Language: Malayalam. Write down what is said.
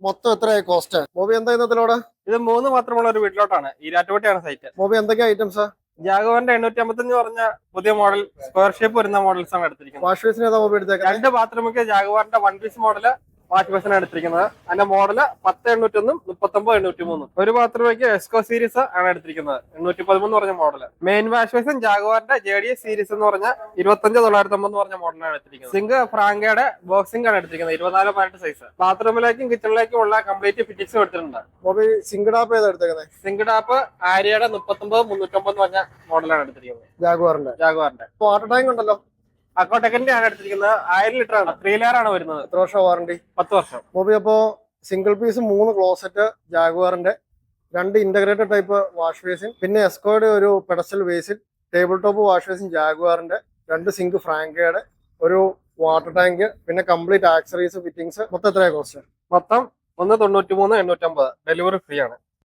മൊത്തം എത്രയായി കോസ്റ്റ്? മൊബി എന്താ ഇന്നത്തിലോട്? ഇത് 3 മാത്രമുള്ള ഒരു വീട്ടിലോട്ടാണ്. ഈരാറ്റുപേട്ടയാണ് സൈറ്റ്. മൊബി എന്തൊക്കെയാ ഐറ്റംസ്? ജാഗുവാറിന്റെ 855 പറഞ്ഞ പുതിയ മോഡൽ സ്ക്വയർ ഷേപ്പ് വരുന്ന മോഡൽസ് ആണ് എടുത്തിരിക്കുന്നത്. വാഷ് ബേസിന് ഏതാ മൊബി എടുത്തേക്കുന്നത്? 2 ബാത്റൂമിക്ക് ജാഗുവാറിന്റെ 1 പീസ് മോഡല് വാഷ് ബേസിനാണ് എടുത്തിരിക്കുന്നത്. അതിന്റെ മോഡല് 1081 3983. ഒരു ബാത്റൂമിക്ക് എസ്കോ സീരീസ് ആണ് എടുത്തിരിക്കുന്നത്. 813 പറഞ്ഞ മോഡല്. മെയിൻ വാഷ് ബേസും ജാഗുവാറിന്റെ JDS സീരീസ് എന്ന് പറഞ്ഞ 25950 പറഞ്ഞ മോഡലാണ് എടുത്തിരിക്കുന്നത്. സിങ്ക് ഫ്രാങ്കയുടെ ബോക്സിംഗ് ആണ് എടുത്തിരിക്കുന്നത്. 24-18 സൈസ്. ബാത്റൂമിലേക്കും കിച്ചണിലേക്കും ഉള്ള കംപ്ലീറ്റ് ഫിറ്റിംഗ്സും എടുത്തിട്ടുണ്ട്. മൊബി സിങ്ക് ടാപ്പ് ഏതാ എടുത്തേക്കുന്നത്? സിങ്ക് ടാപ്പ് ആര്യയുടെ 39309 പറഞ്ഞ മോഡലാണ് എടുത്തിരിക്കുന്നത്. ജാഗുവാറിന്റെ വാട്ടർ ടാങ്ക് ഉണ്ടല്ലോ, അക്കോടെക്കിന്റെ ആണ് എടുത്തിരിക്കുന്നത്. 1000 ലിറ്റർ ആണ്. 3 ലെയർ ആണ് വരുന്നത്. എത്ര വർഷം വാറണ്ടി? 10 വർഷം. മൊബി അപ്പോ സിംഗിൾ പീസ് 3 ക്ലോസറ്റ് ജാഗുവാറിന്റെ, 2 ഇന്റഗ്രേറ്റഡ് ടൈപ്പ് വാഷ് ബേസിൻ, പിന്നെ എസ്കോയുടെ ഒരു pedestal basin, table top wash basin ജാഗുവാറിന്റെ, 2 സിങ്ക് ഫ്രാങ്കയുടെ, ഒരു വാട്ടർ ടാങ്ക്, പിന്നെ കംപ്ലീറ്റ് ആക്സറീസ് ഫിറ്റിംഗ്സ്. മൊത്തം എത്രയാ കോസ്റ്റ്? മൊത്തം 193,850. ഡെലിവറി ഫ്രീ ആണ്.